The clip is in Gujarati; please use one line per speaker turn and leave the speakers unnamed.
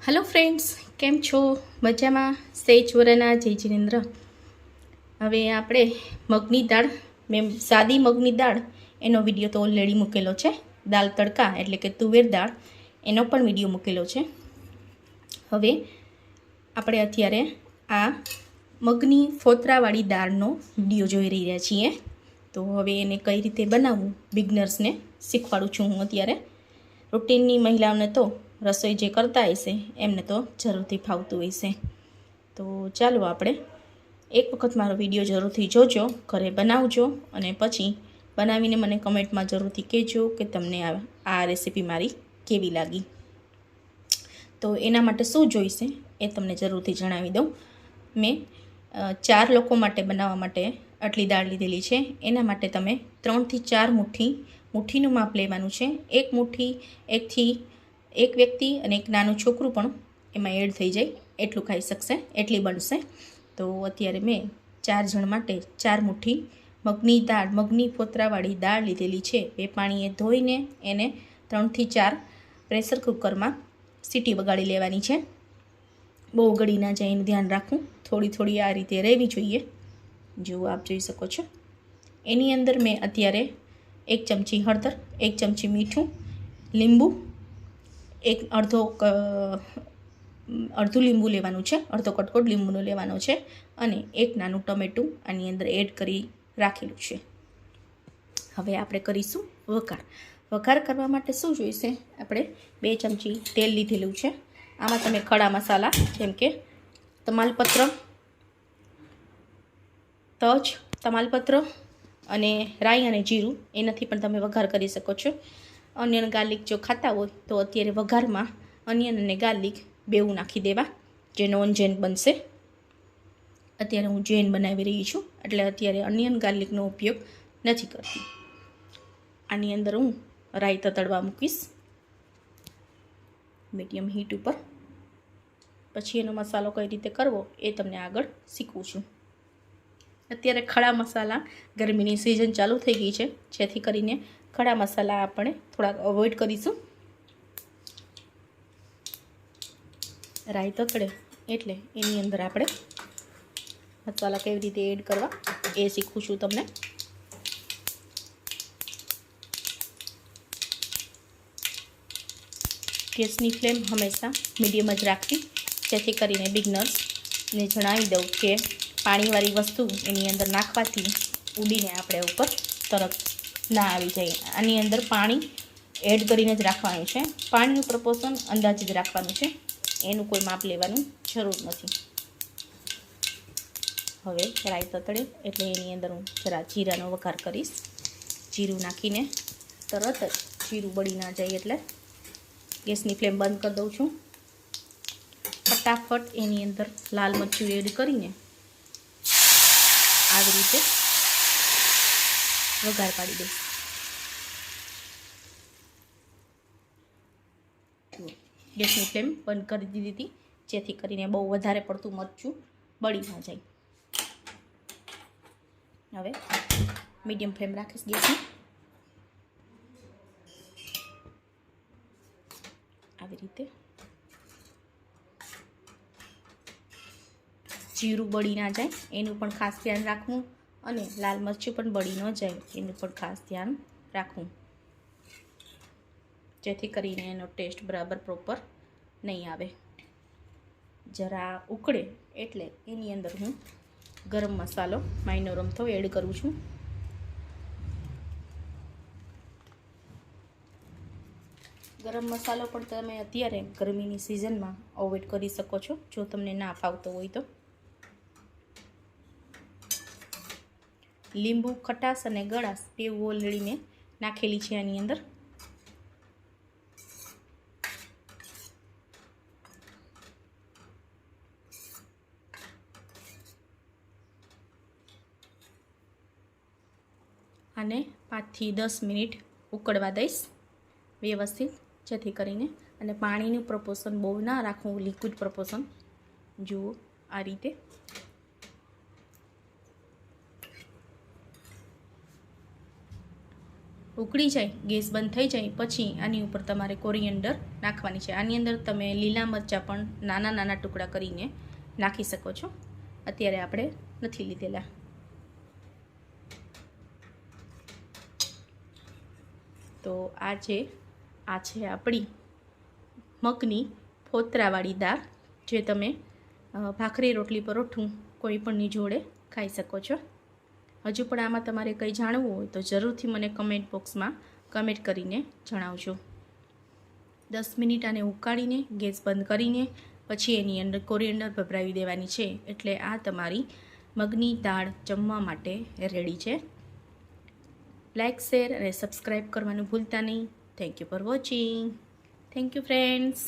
हेलो फ्रेंड्स, केम छो? मजामां? सेज वरना जय जिनेन्द्र। हवे आपणे मगनी दाळ, मैं सादी मगनी दाळ एनो विडियो तो ऑलरेडी मूकेलो छे। दाल तड़का एटले के तुवेर दाळ एनो पण विडियो मूकेलो छे। हवे आपणे अत्यारे आ मगनी फोतरावाળી દાળનો વિડીયો જોઈ રહ્યા છીએ। તો હવે એને કઈ રીતે બનાવવું બિગનર્સને શીખવાડું છું હું અત્યારે। રૂટીનની મહિલાઓને તો રસોઈ જે કરતા હશે એમને તો જરૂરથી ફાવતું હશે। તો ચાલો આપણે એક વખત મારો વિડીયો જરૂરથી જોજો, ઘરે બનાવજો અને પછી બનાવીને મને કમેન્ટમાં જરૂરથી કહેજો કે તમને આ રેસીપી મારી કેવી લાગી। તો એના માટે શું જોઈશે એ તમને જરૂરથી જણાવી દઉં। મેં 4 લોકો માટે બનાવવા માટે આટલી દાળ લીધેલી છે। એના માટે તમે 3 થી 4 મુઠ્ઠીનું માપ લેવાનું છે। એક મુઠ્ઠી એક વ્યક્તિ અને એક નાનું છોકરું પણ એમાં એડ થઈ જાય એટલું ખાઈ શકશે, એટલી બનશે। તો અત્યારે મેં 4 જણ માટે 4 મુઠ્ઠી મગની ફોતરાવાળી દાળ લીધેલી છે। બે પાણીએ ધોઈને એને 3 થી 4 પ્રેશર કુકરમાં સીટી વગાડી લેવાની છે। બહુ ગળી ના જાય એનું ધ્યાન રાખવું, થોડી થોડી આ રીતે રહેવી જોઈએ। જો આપ જોઈ શકો છો એની અંદર મેં અત્યારે 1 ચમચી હળદર, 1 ચમચી મીઠું, લીંબુ અડધું લીંબુ લેવાનું છે, અડધો કટકો લીંબુનો લેવાનો છે અને એક નાનું ટમેટું આની અંદર એડ કરી રાખેલું છે। હવે આપણે કરીશું વઘાર કરવા માટે શું જોઈશે? આપણે 2 ચમચી તેલ લીધેલું છે। આમાં તમે ખડા મસાલા જેમ કે તમાલપત્ર અને રાઈ અને જીરું એનાથી પણ તમે વઘાર કરી શકો છો। ઓનિયન ગાર્લિક જો ખાતા હોય તો અત્યારે વઘારમાં ઓનિયન અને ગાર્લિક બેવું નાખી દેવા, જે નોન જૈન બનશે। અત્યારે હું જૈન બનાવી રહી છું એટલે અત્યારે ઓનિયન ગાર્લિકનો ઉપયોગ નથી કરતી। આની અંદર હું રાઈ તતડવા મૂકીશ મીડિયમ હીટ ઉપર। પછી એનો મસાલો કઈ રીતે કરવો એ તમને આગળ શીખવું છું। અત્યારે ખડા મસાલા ગરમીની સિઝન ચાલુ થઈ ગઈ છે, જેથી કરીને ખડા મસાલા આપણે થોડાક અવોઇડ કરીશું। રાઈ તતડે એટલે એની અંદર આપણે મસાલા કેવી રીતે એડ કરવા એ શીખું છું તમને। ગેસની ફ્લેમ હંમેશા મીડિયમ જ રાખવી, જેથી કરીને બિગનર્સને જણાવી દઉં કે પાણીવાળી વસ્તુ એની અંદર નાખવાથી ઉડીને આપણે ઉપર તરત ના આવી જાય। આની અંદર પાણી એડ કરીને જ રાખવાનું છે। પાણીનું પ્રપોર્શન અંદાજે જ રાખવાનું છે, એનું કોઈ માપ લેવાનું જરૂર નથી। હવે રાઈ તતડે એટલે એની અંદર હું જરા જીરાનો વઘાર કરીશ। જીરું નાખીને તરત જ જીરું બળી ના જાય એટલે ગેસની ફ્લેમ બંધ કરી દઉં છું। ફટાફટ એની અંદર લાલ મરચું એડ કરીને આવી રીતે વઘાર પાડી દઈશ। ગેસની ફ્લેમ બંધ કરી દીધી હતી, જેથી કરીને બહુ વધારે પડતું મરચું બળી ના જાય। હવે મીડિયમ ફ્લેમ રાખીશ ગેસની। આવી રીતે જીરું બળી ના જાય એનું પણ ખાસ ધ્યાન રાખવું અને લાલ મરચું પણ બળી ન જાય એનું પણ ખાસ ધ્યાન રાખવું, જેથી કરીને એનો ટેસ્ટ બરાબર પ્રોપર નહીં આવે। જરા ઉકળે એટલે એની અંદર હું ગરમ મસાલો માઈનો રમથો એડ કરું છું। ગરમ મસાલો પણ તમે અત્યારે ગરમીની સિઝનમાં અવોઇડ કરી શકો છો જો તમને ના ફાવતો હોય તો। લીંબુ ખટાશ અને ગળાશ બેવું ઓલરેડી મેં નાખેલી છે આની અંદર। આને 5 થી 10 મિનિટ ઉકળવા દઈશ વ્યવસ્થિત, જેથી કરીને અને પાણીનું પ્રપોર્શન બહુ ના રાખવું, લિક્વિડ પ્રપોર્શન જુઓ આ રીતે। ઉકળી જાય, ગેસ બંધ થઈ જાય પછી આની ઉપર તમારે કોરિએન્ડર નાખવાની છે. આની અંદર તમે લીલા મરચાં પણ નાના નાના ટુકડા કરીને નાખી શકો છો. અત્યારે આપણે નથી લીધેલા. તો આ છે આપણી મગની ફોતરાવાળી દાળ, જે તમે ભાખરી, રોટલી, પરોઠું કોઈ પણની જોડે ખાઈ શકો છો. હજુ પણ આમાં તમારે કંઈ જાણવું હોય તો જરૂરથી મને કમેન્ટ બોક્સમાં કમેન્ટ કરીને જણાવજો. 10 મિનિટ આને ઉકાળીને ગેસ બંધ કરીને પછી એની અંદર કોરિએન્ડર ભભરાવી દેવાની છે. એટલે આ તમારી મગની દાળ જમવા માટે રેડી છે. લાઇક, શેર અને સબસ્ક્રાઈબ કરવાનું ભૂલતા નહીં. Thank you for watching. Thank you friends.